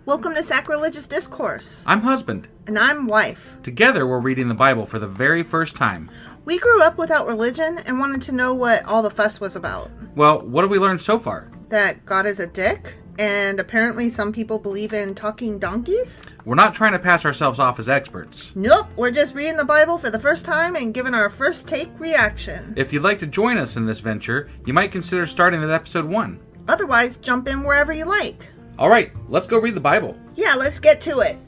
Welcome to Sacrilegious Discourse. I'm husband. And I'm wife. Together, we're reading the Bible for the very first time. We grew up without religion and wanted to know what all the fuss was about. Well, what have we learned so far? That God is a dick, and apparently some people believe in talking donkeys? We're not trying to pass ourselves off as experts. Nope, we're just reading the Bible for the first time and giving our first take reaction. If you'd like to join us in this venture, you might consider starting at episode 1. Otherwise, jump in wherever you like. All right, let's go read the Bible. Yeah, let's get to it.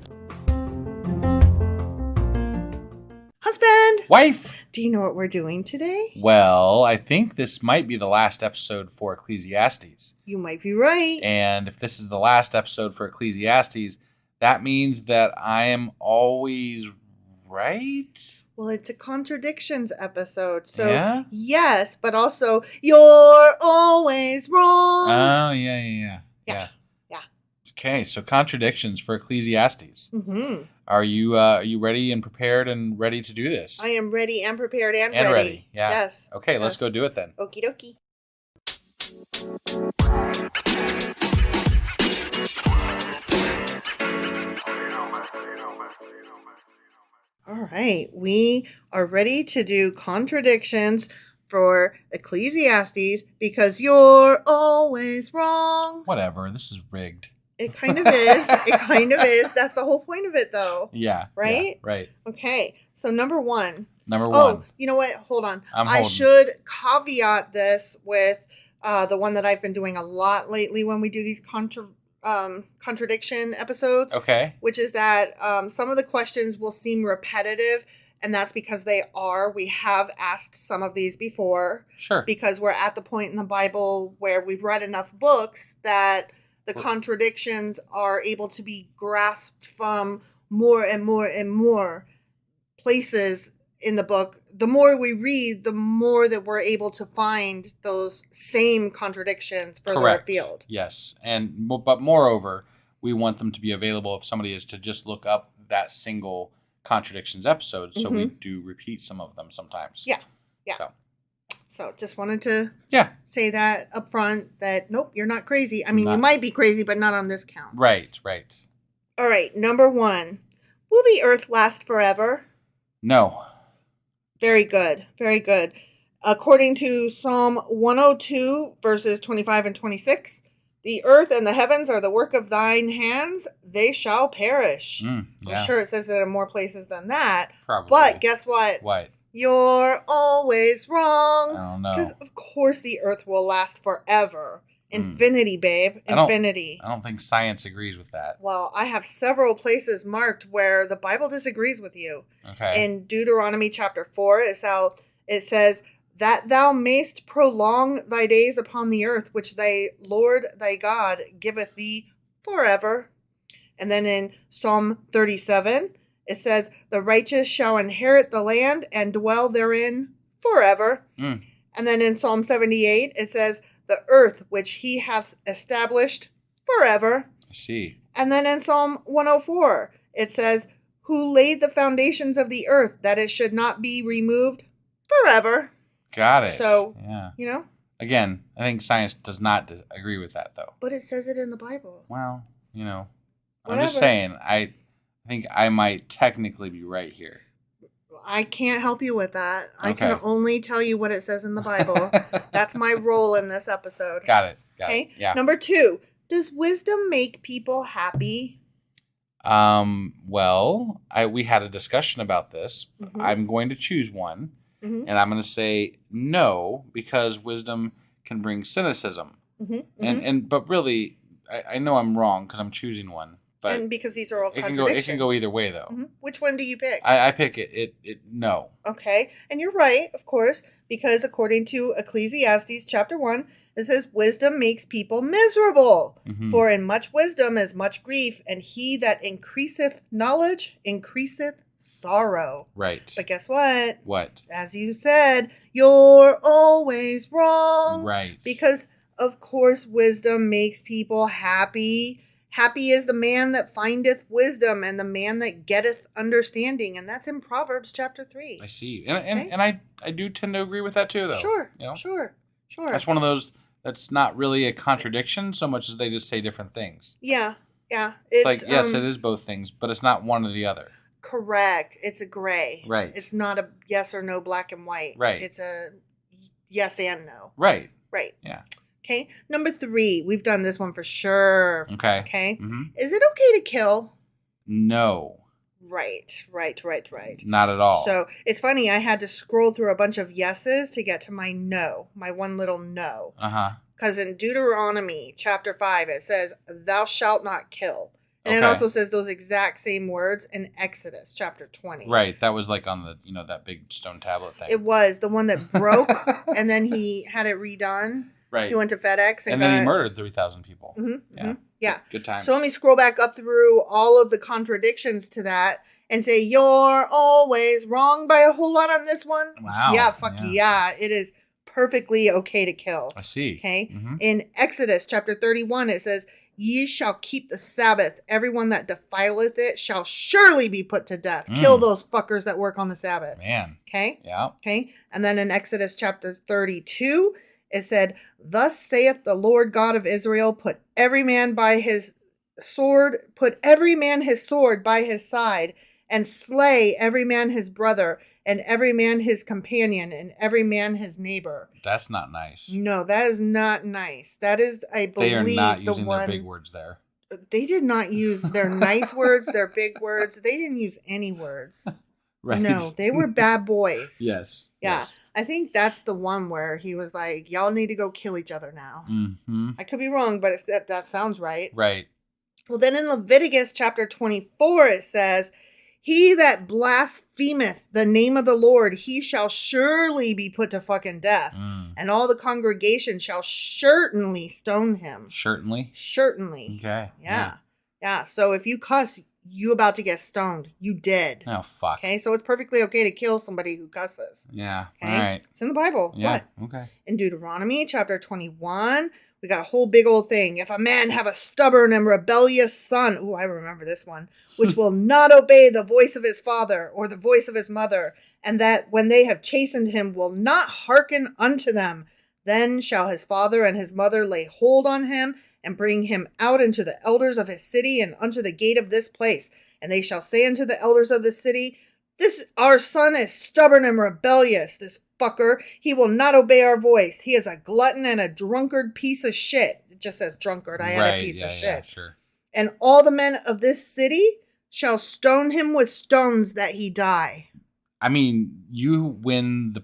Husband! Wife! Do you know what we're doing today? Well, I think this might be the last episode for Ecclesiastes. You might be right. And if this is the last episode for Ecclesiastes, that means that I am always right? Well, it's a Contradictions episode, so Yeah? yes, but also, you're always wrong. Oh, yeah. Okay, so Contradictions for Ecclesiastes. Mm-hmm. Are you ready and prepared and ready to do this? I am ready and prepared and ready. Yeah. Yes. Okay, yes. Let's go do it then. Okie dokie. All right, we are ready to do Contradictions for Ecclesiastes because you're always wrong. Whatever, this is rigged. It kind of is. It kind of is. That's the whole point of it, though. Yeah. Right? Yeah, right. Okay, so number one. Number Oh, one. you know what? Hold on. I'm I holding. should caveat this with the one that I've been doing a lot lately when we do these contradiction episodes. Okay. Which is that some of the questions will seem repetitive, and that's because they are. We have asked some of these before. Sure. Because we're at the point in the Bible where we've read enough books that the contradictions are able to be grasped from more and more and more places in the book. The more we read, the more that we're able to find those same contradictions further afield. Yes. But moreover, we want them to be available if somebody is to just look up that single Contradictions episode. So we do repeat some of them sometimes. Yeah. So just wanted to say that up front that, nope, you're not crazy. I mean, you might be crazy, but not on this count. Right. All right, number one. Will the earth last forever? No. Very good. Very good. According to Psalm 102, verses 25 and 26, the earth and the heavens are the work of thine hands. They shall perish. Yeah. I'm sure it says it in more places than that. Probably. But guess what? What? You're always wrong. I don't know. Because, of course, the earth will last forever. Infinity, babe. Infinity. I don't think science agrees with that. Well, I have several places marked where the Bible disagrees with you. Okay. In Deuteronomy chapter 4, it says, that thou mayst prolong thy days upon the earth, which thy Lord thy God giveth thee forever. And then in Psalm 37, it says, the righteous shall inherit the land and dwell therein forever. And then in Psalm 78, it says, the earth which he hath established forever. I see. And then in Psalm 104, it says, who laid the foundations of the earth that it should not be removed forever. Got it. So, yeah. Again, I think science does not agree with that, though. But it says it in the Bible. Well, Whatever. I'm just saying, I think I might technically be right here. I can't help you with that. Okay. I can only tell you what it says in the Bible. That's my role in this episode. Got it. Okay? Yeah. Number 2, does wisdom make people happy? Well, we had a discussion about this. Mm-hmm. I'm going to choose one, and I'm going to say no, because wisdom can bring cynicism. But really, I know I'm wrong because I'm choosing one. But and because these are all contradictions. It can go either way, though. Which one do you pick? I pick it. No. Okay. And you're right, of course, because according to Ecclesiastes chapter 1, it says, wisdom makes people miserable. For in much wisdom is much grief, and he that increaseth knowledge increaseth sorrow. Right. But guess what? What? As you said, you're always wrong. Right. Because, of course, wisdom makes people happy. Happy is the man that findeth wisdom and the man that getteth understanding. And that's in Proverbs chapter 3. I see. And I do tend to agree with that too, though. Sure. You know? Sure. That's one of those that's not really a contradiction so much as they just say different things. Yeah. Yeah. It's like, yes, it is both things, but it's not one or the other. Correct. It's a gray. Right. It's not a yes or no, black and white. Right. It's a yes and no. Right. Right. Yeah. Okay. Number 3. We've done this one for sure. Okay. Okay. Mm-hmm. Is it okay to kill? No. Right. Not at all. So it's funny. I had to scroll through a bunch of yeses to get to my no, my one little no. Uh-huh. Because in Deuteronomy chapter 5, it says, thou shalt not kill. And it also says those exact same words in Exodus chapter 20. Right. That was like on the, that big stone tablet thing. It was the one that broke and then he had it redone. Right. He went to FedEx. And then he murdered 3,000 people. Mm-hmm, yeah. Mm-hmm. Yeah. Good time. So let me scroll back up through all of the contradictions to that and say, you're always wrong by a whole lot on this one. Wow. Yeah, yeah. It is perfectly okay to kill. I see. Okay. Mm-hmm. In Exodus chapter 31, it says, ye shall keep the Sabbath. Everyone that defileth it shall surely be put to death. Kill those fuckers that work on the Sabbath. Man. Okay. Yeah. Okay. And then in Exodus chapter 32, it said, thus saith the Lord God of Israel, put every man his sword by his side, and slay every man his brother, and every man his companion, and every man his neighbor. That's not nice. No, that is not nice. That is, I believe, they are not using their big words there. They did not use their nice words, their big words. They didn't use any words. Right. No, they were bad boys. Yes. Yeah. Yes. I think that's the one where he was like, y'all need to go kill each other now. Mm-hmm. I could be wrong, but that sounds right. Right. Well, then in Leviticus chapter 24, it says, he that blasphemeth the name of the Lord, he shall surely be put to fucking death. And all the congregation shall certainly stone him. Certainly? Certainly. Okay. Yeah. So if you cuss, you about to get stoned. You dead. Oh, fuck. Okay, so it's perfectly okay to kill somebody who cusses. Yeah. Okay? All right. It's in the Bible. Yeah. What? Okay. In Deuteronomy chapter 21, we got a whole big old thing. If a man have a stubborn and rebellious son, ooh, I remember this one, which will not obey the voice of his father or the voice of his mother, and that when they have chastened him will not hearken unto them, then shall his father and his mother lay hold on him and bring him out into the elders of his city and unto the gate of this place. And they shall say unto the elders of the city, this our son is stubborn and rebellious, this fucker. He will not obey our voice. He is a glutton and a drunkard piece of shit. It just says drunkard. I had a piece of shit. Yeah, sure. And all the men of this city shall stone him with stones that he die. I mean, you win the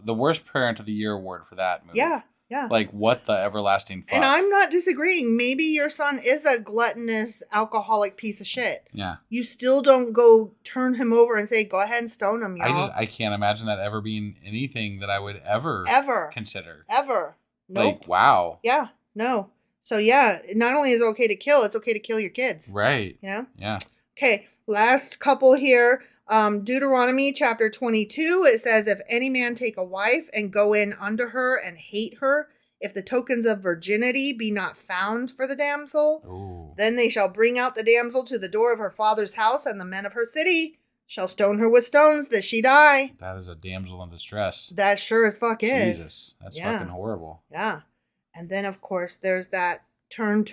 worst parent of the year award for that movie. Yeah. Like, what the everlasting fuck? And I'm not disagreeing. Maybe your son is a gluttonous, alcoholic piece of shit. Yeah. You still don't go turn him over and say, go ahead and stone him, y'all. I can't imagine that ever being anything that I would ever consider. Ever. Nope. Like, wow. Yeah. No. So, yeah, not only is it okay to kill, it's okay to kill your kids. Right. You know? Yeah. Okay. Last couple here. Deuteronomy chapter 22, it says, if any man take a wife and go in unto her and hate her, if the tokens of virginity be not found for the damsel, then they shall bring out the damsel to the door of her father's house, and the men of her city shall stone her with stones that she die. That is a damsel in distress. That sure as fuck is. Jesus, that's fucking horrible. Yeah. And then, of course, there's that turn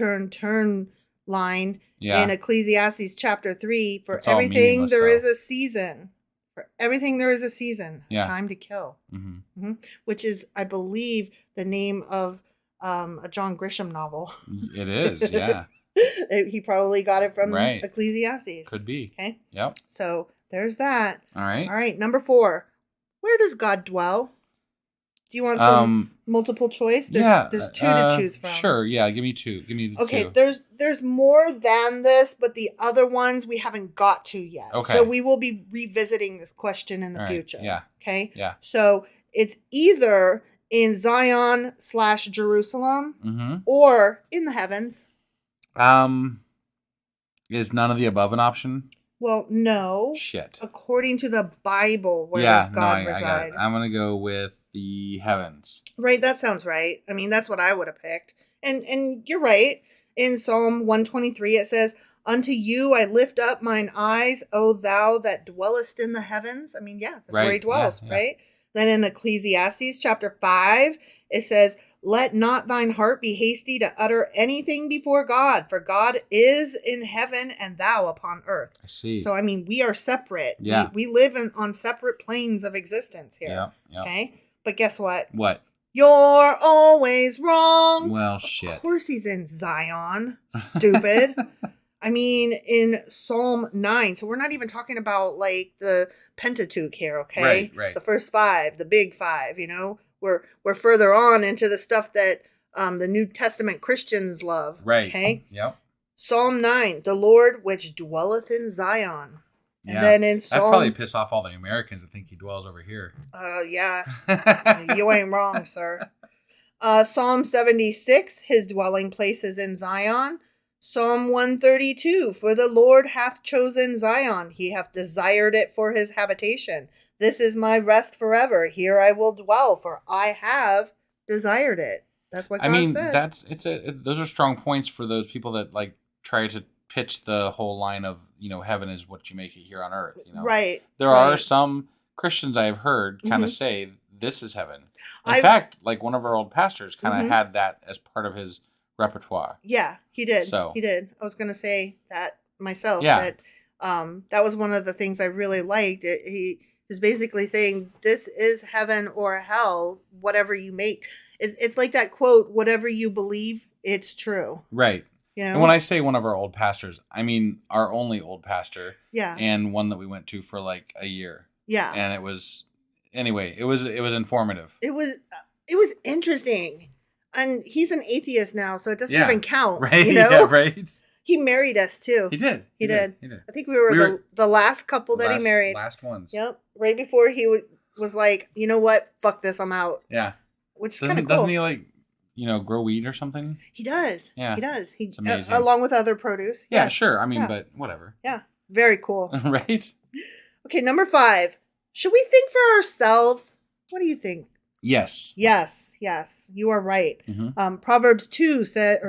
line in Ecclesiastes chapter 3. For everything there is a season. For everything there is a season. Yeah. Time to kill. Mm-hmm. Which is, I believe, the name of a John Grisham novel. It is, yeah. He probably got it from Ecclesiastes. Could be. Okay. Yep. So there's that. All right. Number 4. Where does God dwell? Do you want some multiple choice? There's 2 to choose from. Sure, yeah. Give me 2. Give me the 2. Okay, there's more than this, but the other ones we haven't got to yet. Okay. So we will be revisiting this question in the future. Yeah. Okay? Yeah. So it's either in Zion/Jerusalem or in the heavens. Is none of the above an option? Well, no. Shit. According to the Bible, where does God reside? I'm going to go with the heavens. Right, that sounds right. I mean, that's what I would have picked. And you're right. In Psalm 123, it says, unto you I lift up mine eyes, O thou that dwellest in the heavens. I mean, yeah, that's where he dwells, right? Then in Ecclesiastes chapter 5, it says, let not thine heart be hasty to utter anything before God, for God is in heaven and thou upon earth. I see. So, I mean, we are separate. Yeah. We live on separate planes of existence here. Yeah, yeah. Okay? But guess what? What? You're always wrong. Well, shit. Of course he's in Zion. Stupid. I mean, in Psalm 9. So we're not even talking about, like, the Pentateuch here, okay? Right. The first 5, the big 5, you know? We're further on into the stuff that the New Testament Christians love. Right. Okay? Yep. Psalm 9, the Lord which dwelleth in Zion. And then in Psalm... That'd probably piss off all the Americans that think he dwells over here. Yeah. You ain't wrong, sir. Psalm 76, his dwelling place is in Zion. Psalm 132, for the Lord hath chosen Zion. He hath desired it for his habitation. This is my rest forever. Here I will dwell, for I have desired it. That's what God said. Those are strong points for those people that like try to pitch the whole line of, heaven is what you make it here on earth. Right. There are some Christians I've heard kind of say this is heaven. In fact, like one of our old pastors kind of had that as part of his repertoire. Yeah, he did. He did. I was going to say that myself. Yeah. That was one of the things I really liked. He is basically saying this is heaven or hell, whatever you make. It's like that quote, whatever you believe, it's true. Right. And when I say one of our old pastors, I mean our only old pastor. Yeah. And one that we went to for like a year. Yeah. And it was informative. It was interesting. And he's an atheist now, so it doesn't even count. Right. Yeah, right. He married us too. He did. He did. I think we were the last couple that he married. Last ones. Yep. Right before he was like, you know what? Fuck this. I'm out. Yeah. Which is kind of cool. Doesn't he like, grow weed or something? He does. Yeah. He does. It's amazing. Along with other produce. Yeah, sure. I mean, but whatever. Yeah. Very cool. Right? Okay, number 5. Should we think for ourselves? What do you think? Yes. Yes. You are right. Mm-hmm. Proverbs 2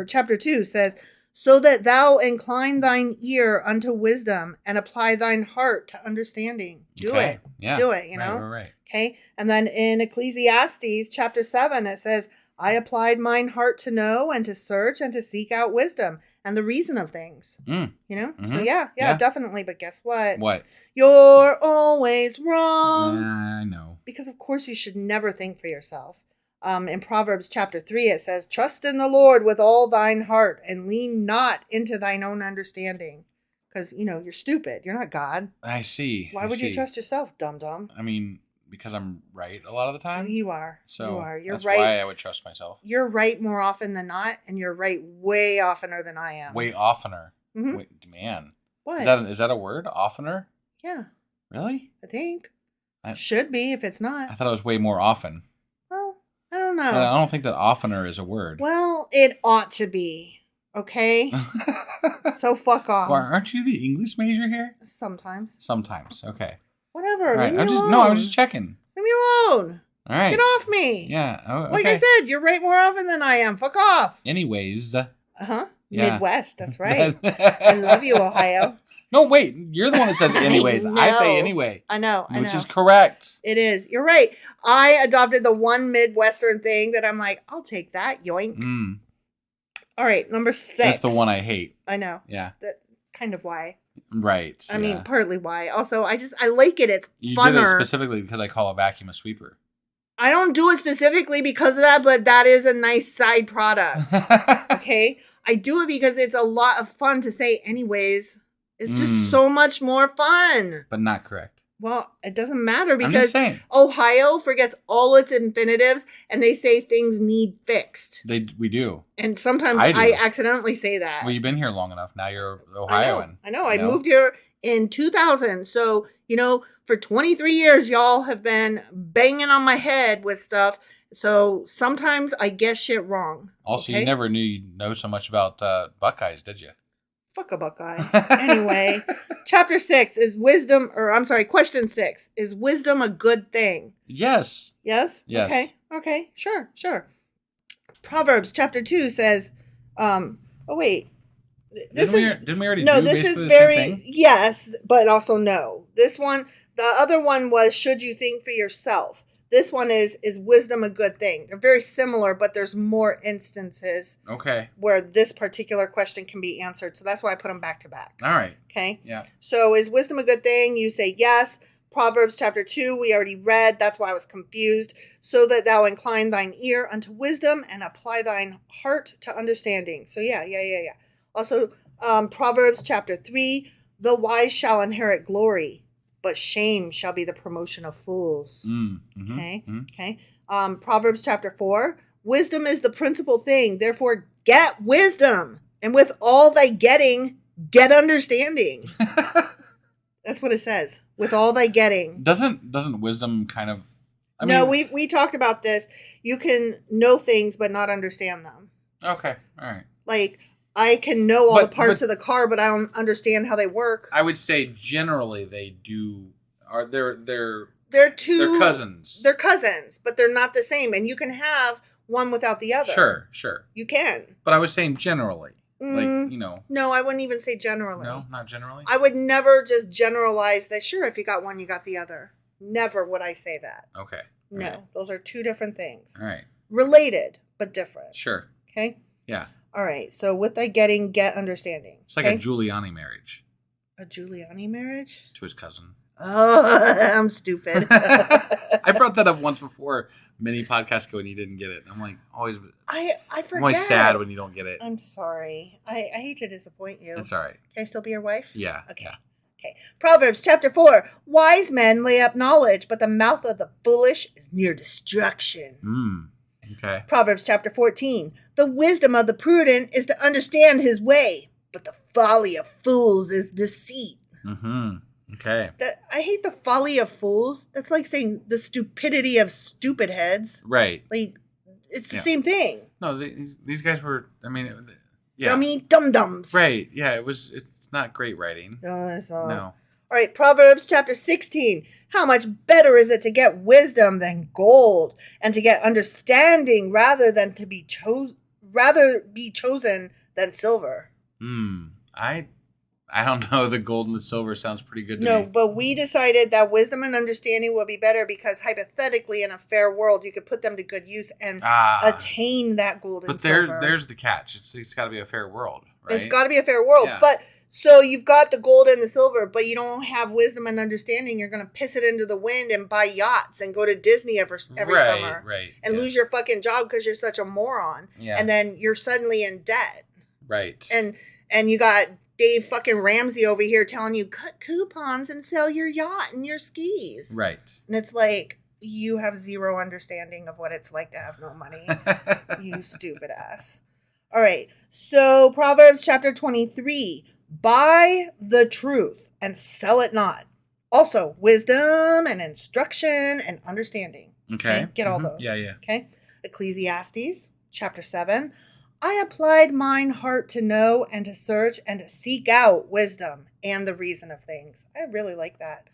chapter 2 says, so that thou incline thine ear unto wisdom and apply thine heart to understanding. Do it. Yeah. Do it, Right. Okay. And then in Ecclesiastes chapter 7, it says, I applied mine heart to know and to search and to seek out wisdom and the reason of things. Mm-hmm. So yeah, definitely. But guess what? What? You're always wrong. I know. Because of course you should never think for yourself. In Proverbs chapter 3, it says, trust in the Lord with all thine heart and lean not into thine own understanding. Because, you're stupid. You're not God. I see. Why would you trust yourself, dum-dum? I mean, because I'm right a lot of the time. You are. So you are. You're that's right. why I would trust myself. You're right more often than not, and you're right way oftener than I am. Way oftener? Mm-hmm. Wait, man. What? Is that a word? Oftener? Yeah. Really? I think. Should be if it's not. I thought it was way more often. Well, I don't know. I don't think that oftener is a word. Well, it ought to be. Okay? So fuck off. Well, aren't you the English major here? Sometimes. Okay. Whatever. Right. Leave me alone. I was just checking. Leave me alone. All right. Get off me. Yeah. Oh, okay. Like I said, you're right more often than I am. Fuck off. Anyways. Uh-huh. Yeah. Midwest. That's right. I love you, Ohio. No, wait. You're the one that says anyways. I say anyway. I know. Which is correct. It is. You're right. I adopted the one Midwestern thing that I'm like, I'll take that. Yoink. Mm. All right. Number 6. That's the one I hate. I know. Yeah. That's kind of why. Right. I mean, partly why. Also, I like it. It's you funner. You did it specifically because I call a vacuum a sweeper. I don't do it specifically because of that, but that is a nice side product. Okay? I do it because it's a lot of fun to say anyways. It's just so much more fun. But not correct. Well, it doesn't matter I'm just because saying. Ohio forgets all its infinitives and they say things need fixed. We do. And sometimes I accidentally say that. Well, you've been here long enough. Now you're Ohioan. I know. I moved here in 2000. So, for 23 years, y'all have been banging on my head with stuff. So sometimes I get shit wrong. Also, you never knew you'd know so much about Buckeyes, did you? Fuck a Buckeye. Anyway, chapter 6 is question 6. Is wisdom a good thing? Yes. Yes? Yes. Okay. Sure. Proverbs chapter 2 says, didn't we already do this is very, same thing? Yes, but also no. This one, the other one was, should you think for yourself? This one is wisdom a good thing? They're very similar, but there's more instances where this particular question can be answered. So that's why I put them back to back. All right. Okay? Yeah. So is wisdom a good thing? You say yes. Proverbs chapter 2, we already read. That's why I was confused. So that thou incline thine ear unto wisdom and apply thine heart to understanding. So yeah. Also, Proverbs chapter 3, the wise shall inherit glory, but shame shall be the promotion of fools. Okay. Proverbs chapter 4, wisdom is the principal thing. Therefore, get wisdom. And with all thy getting, get understanding. That's what it says. With all thy getting. Doesn't wisdom kind of... No, we talked about this. You can know things but not understand them. Okay. All right. Like, I can know all the parts of the car, but I don't understand how they work. I would say generally they do. They're cousins. They're cousins, but they're not the same. And you can have one without the other. Sure. You can. But I was saying generally. No, I wouldn't even say generally. No, not generally? I would never just generalize that, sure, if you got one, you got the other. Never would I say that. Okay. No, right. Those are two different things. All right. Related, but different. Sure. Okay? Yeah. All right. So with thy getting, get understanding. It's like a Giuliani marriage. A Giuliani marriage? To his cousin. Oh, I'm stupid. I brought that up once before, many podcasts ago, and you didn't get it. I'm like, always... I forget. I'm always sad when you don't get it. I'm sorry. I hate to disappoint you. It's all right. Can I still be your wife? Yeah. Okay. Yeah. Okay. Proverbs chapter 4. Wise men lay up knowledge, but the mouth of the foolish is near destruction. Okay. Proverbs chapter 14. The wisdom of the prudent is to understand his way, but the folly of fools is deceit. Okay. I hate the folly of fools. That's like saying the stupidity of stupid heads. Right. Like, it's the same thing. No, these guys were, Dummy dum-dums. Right. Yeah, it's not great writing. No, it's not. No. All right, Proverbs chapter 16. How much better is it to get wisdom than gold, and to get understanding rather be chosen than silver? I don't know. The gold and the silver sounds pretty good to me. No, but we decided that wisdom and understanding would be better because hypothetically in a fair world, you could put them to good use and attain that gold and silver. But there's the catch. It's got to be a fair world, right? It's got to be a fair world. Yeah. But so you've got the gold and the silver, but you don't have wisdom and understanding. You're going to piss it into the wind and buy yachts and go to Disney every summer. Right. And lose your fucking job because you're such a moron. Yeah. And then you're suddenly in debt. Right. And you got Dave fucking Ramsey over here telling you cut coupons and sell your yacht and your skis. Right. And it's like, you have zero understanding of what it's like to have no money. You stupid ass. All right. So Proverbs chapter 23. Buy the truth and sell it not. Also, wisdom and instruction and understanding. Okay. Get all those. Yeah. Okay. Ecclesiastes chapter 7. I applied mine heart to know and to search and to seek out wisdom and the reason of things. I really like that.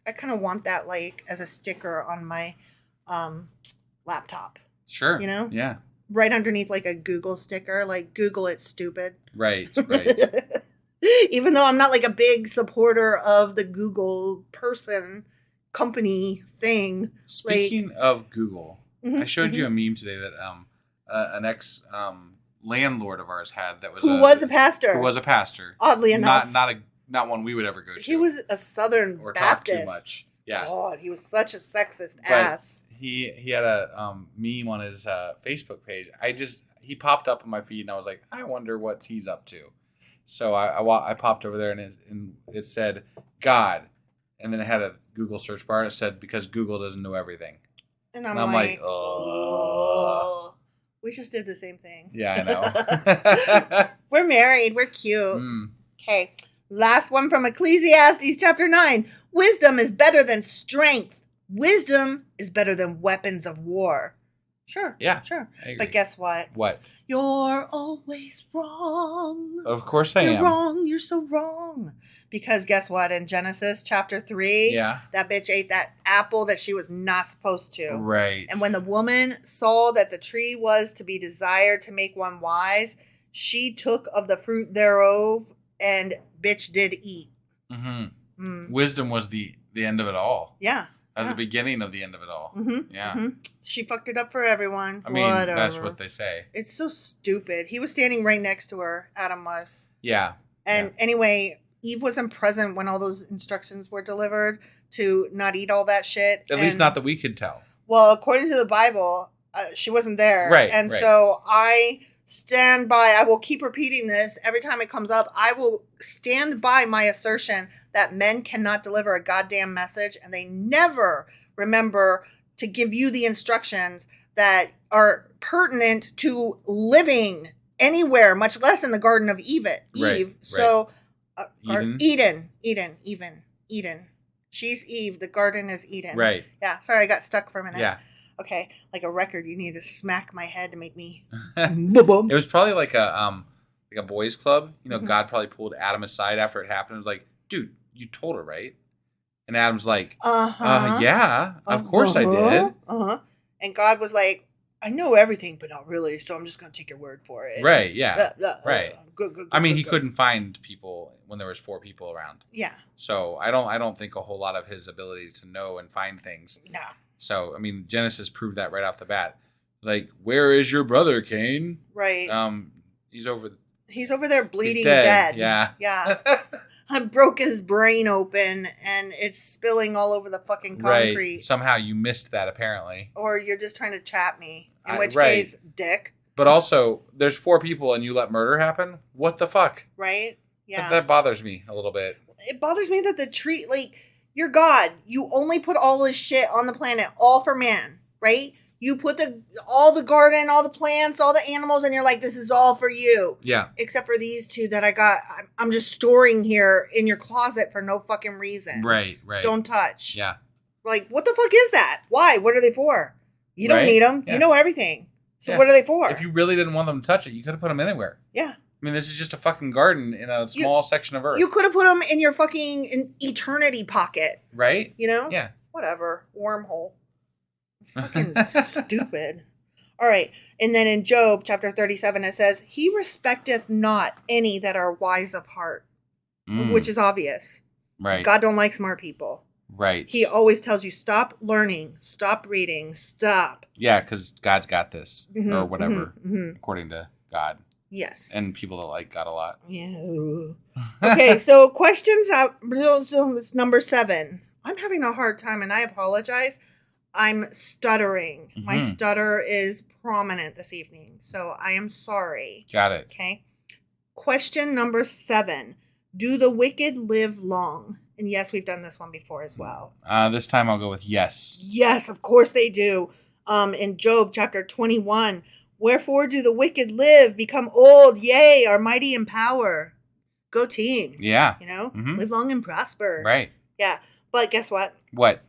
I kind of want that like as a sticker on my laptop. Sure. You know? Yeah. Right underneath like a Google sticker, like Google it stupid. Right. Even though I'm not like a big supporter of the Google company thing. Speaking of Google, I showed you a meme today that an ex landlord of ours had that was who was a pastor. Who was a pastor. Oddly enough. Not one we would ever go to. He was a Southern or Baptist. Talk too much. Yeah. God, he was such a sexist ass. He had a meme on his Facebook page. He popped up on my feed and I was like, I wonder what he's up to. So I popped over there and it said God, and then it had a Google search bar and it said because Google doesn't know everything. And I'm like, oh. We just did the same thing. Yeah, I know. We're married. We're cute. Okay. Last one from Ecclesiastes chapter 9. Wisdom is better than strength. Wisdom is better than weapons of war. Sure. Yeah. Sure. I agree. But guess what? What? You're always wrong. Of course I am. You're wrong. You're so wrong. Because guess what? In Genesis chapter 3, that bitch ate that apple that she was not supposed to. Right. And when the woman saw that the tree was to be desired to make one wise, she took of the fruit thereof and bitch did eat. Wisdom was the end of it all. Yeah. As the beginning of the end of it all. Mm-hmm. Yeah. Mm-hmm. She fucked it up for everyone. I mean, Whatever. that's what they say. It's so stupid. He was standing right next to her. Adam was. Yeah. And anyway, Eve wasn't present when all those instructions were delivered to not eat all that shit. At least not that we could tell. Well, according to the Bible, she wasn't there. Right. And right. so I stand by, I will keep repeating this every time it comes up. I will stand by my assertion that men cannot deliver a goddamn message, and they never remember to give you the instructions that are pertinent to living anywhere, much less in the Garden of Eve. Right. So, Eden. Eden. She's Eve. The garden is Eden. Right. Yeah. Sorry, I got stuck for a minute. Yeah. Okay. Like a record, you need to smack my head to make me. It was probably like a boys' club. You know, Mm-hmm. God probably pulled Adam aside after it happened. It was like, dude, you told her, right? And Adam's like, yeah, of course I did. And God was like, I know everything, but not really, so I'm just going to take your word for it. Right, yeah. Right. Good, I mean, he couldn't find people when there was 4 people around. Yeah. So I don't think a whole lot of his ability to know and find things. No. So, I mean, Genesis proved that right off the bat. Like, where is your brother, Cain? Right. He's over there bleeding he's dead. dead. Yeah. Yeah. I broke his brain open, and it's spilling all over the fucking concrete. Right. Somehow you missed that, apparently. Or you're just trying to chat me. In which right. case, dick. But also, there's 4 people and you let murder happen? What the fuck? Right? Yeah. That bothers me a little bit. It bothers me that you're God. You only put all this shit on the planet, all for man, right? You put all the garden, all the plants, all the animals, and you're like, this is all for you. Yeah. Except for these 2 that I'm just storing here in your closet for no fucking reason. Right. Don't touch. Yeah. Like, what the fuck is that? Why? What are they for? You don't need them. Yeah. You know everything. So what are they for? If you really didn't want them to touch it, you could have put them anywhere. Yeah. I mean, this is just a fucking garden in a small section of Earth. You could have put them in your fucking eternity pocket. Right? You know? Yeah. Whatever. Wormhole. Fucking stupid. All right. And then in Job chapter 37, it says, he respecteth not any that are wise of heart, which is obvious. Right. God don't like smart people. Right. He always tells you, stop learning, stop reading, stop. Yeah, because God's got this, or whatever, according to God. Yes. And people that like God a lot. Yeah. Okay, so questions. So it's number 7. I'm having a hard time, and I apologize. I'm stuttering. My stutter is prominent this evening, so I am sorry. Got it. Okay. Question number 7. Do the wicked live long? And yes, we've done this one before as well. This time I'll go with yes. Yes, of course they do. In Job chapter 21, wherefore do the wicked live, become old, yea, are mighty in power. Go team. Yeah. You know, live long and prosper. Right. Yeah. But guess what? What?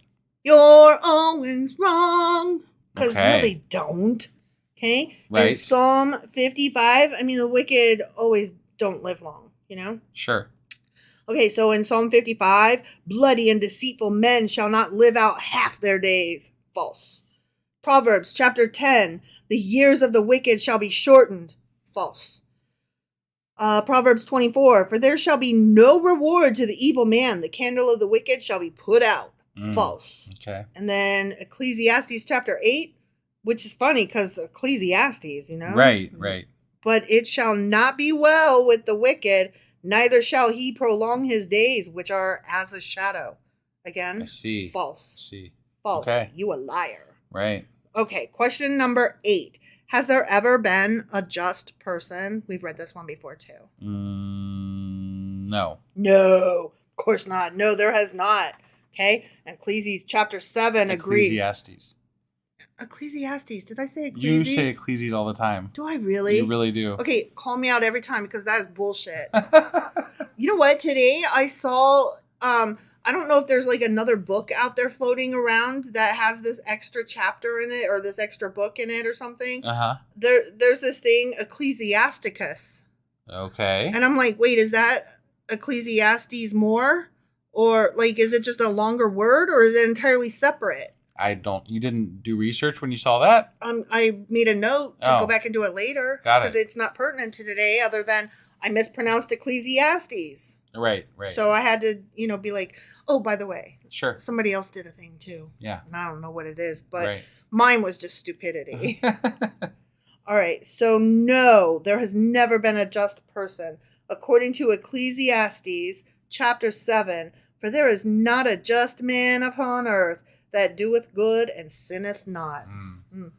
You're always wrong. Because no, they don't. Okay? Right. In Psalm 55, I mean, the wicked always don't live long, you know? Sure. Okay, so in Psalm 55, bloody and deceitful men shall not live out half their days. False. Proverbs chapter 10, the years of the wicked shall be shortened. False. Proverbs 24, for there shall be no reward to the evil man. The candle of the wicked shall be put out. False. Okay. And then Ecclesiastes chapter 8, which is funny because Ecclesiastes, you know? Right. But it shall not be well with the wicked, neither shall he prolong his days, which are as a shadow. Again, I see. False. See. False. Okay. You a liar. Right. Okay, question number 8. Has there ever been a just person? We've read this one before too. No. No, of course not. No, there has not. Okay, and Ecclesiastes chapter 7 agrees. Ecclesiastes. Did I say Ecclesiastes? You say Ecclesiastes all the time. Do I really? You really do. Okay, call me out every time because that is bullshit. You know what? Today I saw, I don't know if there's like another book out there floating around that has this extra chapter in it or this extra book in it or something. There's this thing, Ecclesiasticus. Okay. And I'm like, wait, is that Ecclesiastes more? Or like, is it just a longer word or is it entirely separate? You didn't do research when you saw that? I made a note to go back and do it later. Got it. Because it's not pertinent to today other than I mispronounced Ecclesiastes. Right. So I had to, be like, Oh, by the way. Sure. Somebody else did a thing too. Yeah. And I don't know what it is, but Right. mine was just stupidity. All right. So no, there has never been a just person. According to Ecclesiastes chapter 7, for there is not a just man upon earth that doeth good and sinneth not.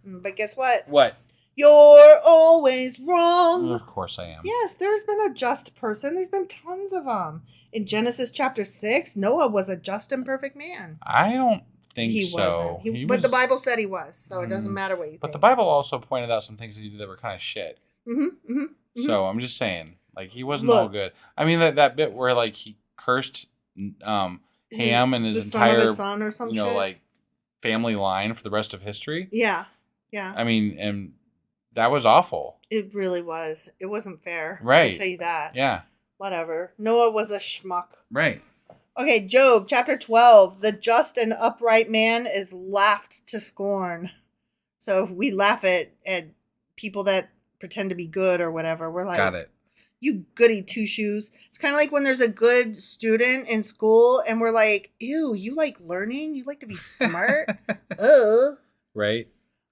But guess what? What? You're always wrong. Of course I am. Yes, there's been a just person. There's been tons of them. In Genesis chapter 6, Noah was a just and perfect man. I don't think He so. wasn't. But the Bible said he was, so it doesn't matter what you think. But the Bible also pointed out some things he did that were kind of shit. So I'm just saying, like, he wasn't all good. I mean, that bit where, like, he cursed Ham and his entire, his son or some shit? like, family line for the rest of history. Yeah, yeah. I mean, and that was awful. It really was. It wasn't fair. Right. I'll tell you that. Yeah. Whatever. Noah was a schmuck. Right. Okay, Job chapter 12. The just and upright man is laughed to scorn. So we laugh at people that pretend to be good or whatever. We're like, got it. You goody two shoes. It's kind of like when there's a good student in school and we're like, ew, you like learning? You like to be smart? Ugh. Right.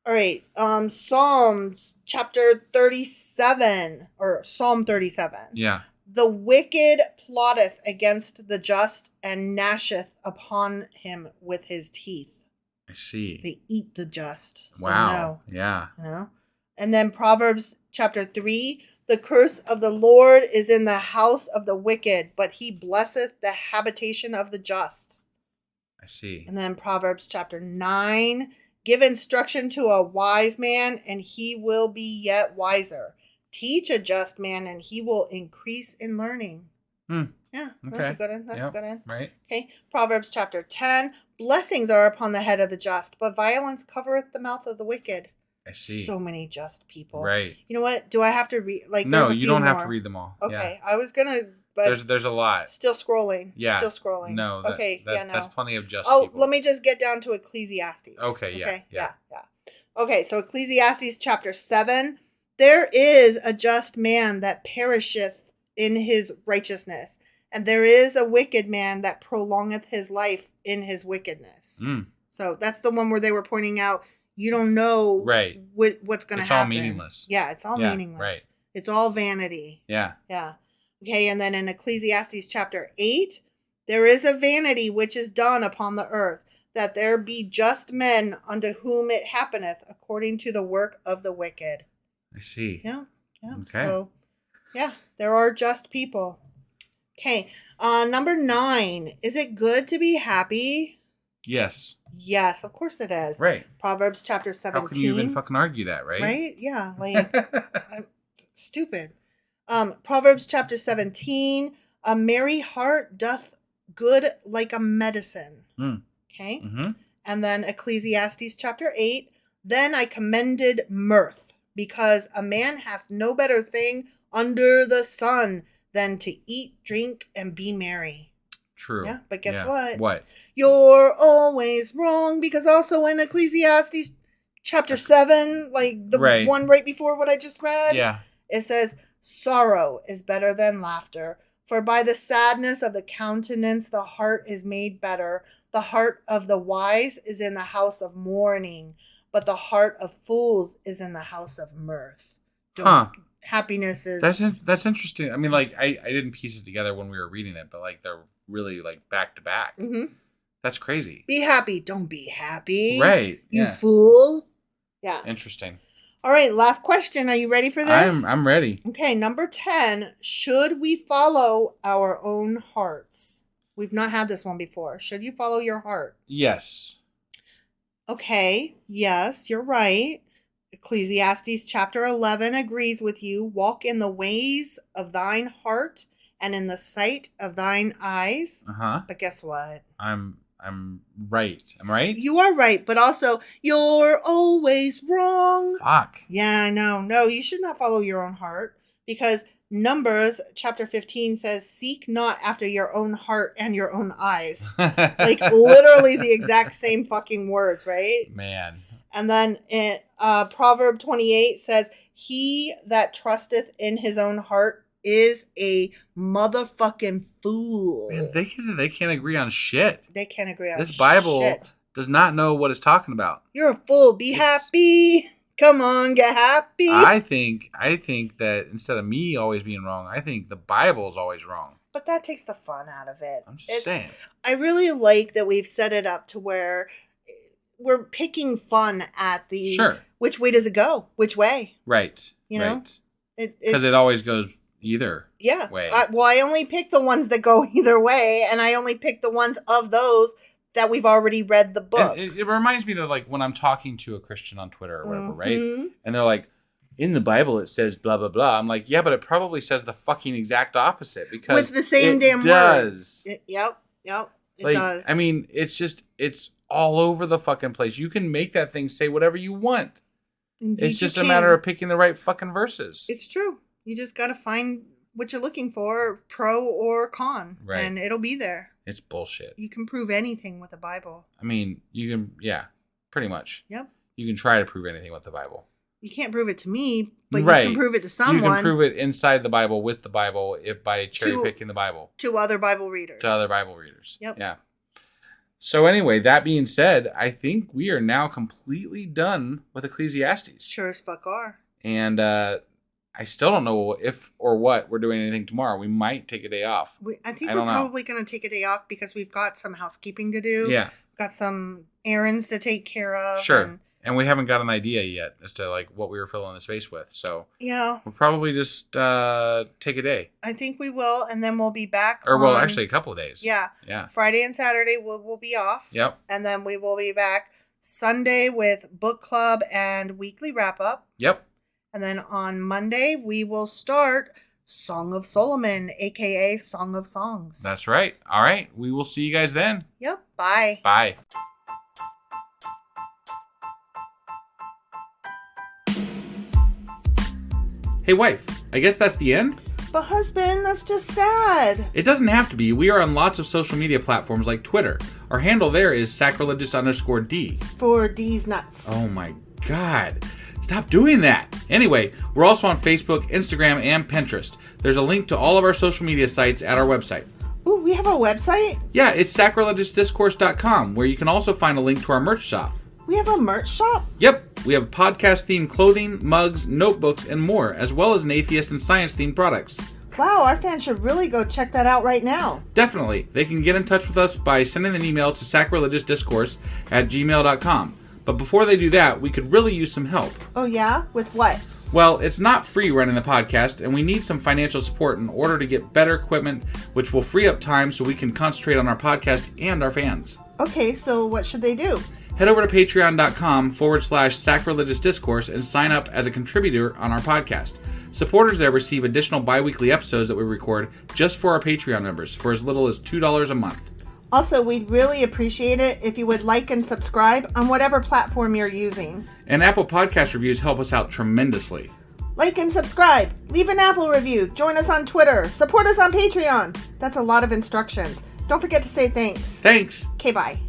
All right. Psalms chapter 37 or Psalm 37. Yeah. The wicked plotteth against the just and gnasheth upon him with his teeth. I see. They eat the just. So wow. No. Yeah. You know? And then Proverbs chapter 3. The curse of the Lord is in the house of the wicked, but he blesseth the habitation of the just. I see. And then Proverbs chapter 9. Give instruction to a wise man, and he will be yet wiser. Teach a just man, and he will increase in learning. Yeah, okay. that's a good one. That's a good one. Right. Okay. Proverbs chapter 10. Blessings are upon the head of the just, but violence covereth the mouth of the wicked. I see. So many just people. Right. You know what? Do I have to read? Like, no, you don't have to read them all. Okay. Yeah. I was gonna, but there's a lot. Still scrolling. Yeah. Still scrolling. No. Okay. Yeah. No. That's plenty of just. Oh, people. let me just get down to Ecclesiastes. Okay. Yeah. Yeah. Okay. So Ecclesiastes chapter 7. There is a just man that perisheth in his righteousness, and there is a wicked man that prolongeth his life in his wickedness. So that's the one where they were pointing out you don't know what's going to happen. It's all meaningless. Yeah, it's all meaningless. Right. It's all vanity. Yeah. Yeah. Okay, and then in Ecclesiastes chapter 8, there is a vanity which is done upon the earth, that there be just men unto whom it happeneth according to the work of the wicked. I see. Yeah. Okay. So, yeah, there are just people. Okay. Number 9. Is it good to be happy? Yes. Yes, of course it is. Right. Proverbs chapter 17. How can you even fucking argue that, right? Right? Yeah. Like, stupid. Proverbs chapter 17. A merry heart doth good like a medicine. Okay. And then Ecclesiastes chapter 8. Then I commended mirth, because a man hath no better thing under the sun than to eat, drink, and be merry. True. Yeah, but guess what? What? You're always wrong, because also in Ecclesiastes chapter 7, like the one right before what I just read, it says, sorrow is better than laughter, for by the sadness of the countenance the heart is made better. The heart of the wise is in the house of mourning, but the heart of fools is in the house of mirth. Happiness is... That's interesting. I mean, like, I didn't piece it together when we were reading it, but, like, they're really, like, back to back. That's crazy. Be happy. Don't be happy. Right. You fool. Yeah. Interesting. All right, last question. Are you ready for this? I'm ready. Okay, number 10. Should we follow our own hearts? We've not had this one before. Should you follow your heart? Yes. Okay, yes, you're right. Ecclesiastes chapter 11 agrees with you. Walk in the ways of thine heart and in the sight of thine eyes. But guess what? I'm right. Am I right? You are right, but also you're always wrong. Fuck. Yeah, I know. No, you should not follow your own heart, because Numbers chapter 15 says, seek not after your own heart and your own eyes. Like literally the exact same fucking words, right? Man. And then Proverb 28 says, he that trusteth in his own heart is a motherfucking fool. Man, they can't agree on shit. They can't agree on shit. This Bible does not know what it's talking about. You're a fool. Be happy. Come on, get happy. I think that instead of me always being wrong, I think the Bible is always wrong. But that takes the fun out of it. I'm just saying. I really like that we've set it up to where we're picking fun at the which way does it go? Which way? Right. You know? Because it always goes either way. I only pick the ones that go either way, and I only pick the ones of those that we've already read the book. And it reminds me of like when I'm talking to a Christian on Twitter or whatever, right? And they're like, in the Bible it says blah, blah, blah. I'm like, yeah, but it probably says the fucking exact opposite because with the same damn does. Word. Yep. It like, does. I mean, it's all over the fucking place. You can make that thing say whatever you want. Indeed, it's just a matter of picking the right fucking verses. It's true. You just got to find what you're looking for, pro or con, and it'll be there. It's bullshit. You can prove anything with the Bible. I mean, you can, pretty much. Yep. You can try to prove anything with the Bible. You can't prove it to me, but you can prove it to someone. You can prove it inside the Bible with the Bible by cherry picking the Bible. To other Bible readers. Yep. Yeah. So anyway, that being said, I think we are now completely done with Ecclesiastes. Sure as fuck are. And I still don't know if or what we're doing anything tomorrow. We might take a day off. I think we're probably going to take a day off because we've got some housekeeping to do. Yeah. We've got some errands to take care of. Sure. And we haven't got an idea yet as to like what we were filling the space with. So yeah, we'll probably just take a day. I think we will, and then we'll be back. Well, actually a couple of days. Yeah. Yeah. Friday and Saturday we'll be off. Yep. And then we will be back Sunday with book club and weekly wrap up. Yep. And then on Monday we will start Song of Solomon, aka Song of Songs. That's right. All right. We will see you guys then. Yep. Bye. Bye. Hey, wife, I guess that's the end? But husband, that's just sad. It doesn't have to be. We are on lots of social media platforms like Twitter. Our handle there is sacrilegious_D. For D's nuts. Oh my God. Stop doing that. Anyway, we're also on Facebook, Instagram, and Pinterest. There's a link to all of our social media sites at our website. Ooh, we have a website? Yeah, it's sacrilegiousdiscourse.com, where you can also find a link to our merch shop. We have a merch shop? Yep. We have podcast-themed clothing, mugs, notebooks, and more, as well as an atheist and science-themed products. Wow, our fans should really go check that out right now. Definitely. They can get in touch with us by sending an email to sacrilegiousdiscourse@gmail.com. But before they do that, we could really use some help. Oh yeah? With what? Well, it's not free running the podcast, and we need some financial support in order to get better equipment, which will free up time so we can concentrate on our podcast and our fans. Okay, so what should they do? Head over to patreon.com/sacrilegiousdiscourse and sign up as a contributor on our podcast. Supporters there receive additional bi-weekly episodes that we record just for our Patreon members for as little as $2 a month. Also, we'd really appreciate it if you would like and subscribe on whatever platform you're using. And Apple Podcast reviews help us out tremendously. Like and subscribe. Leave an Apple review. Join us on Twitter. Support us on Patreon. That's a lot of instructions. Don't forget to say thanks. Thanks. Okay, bye.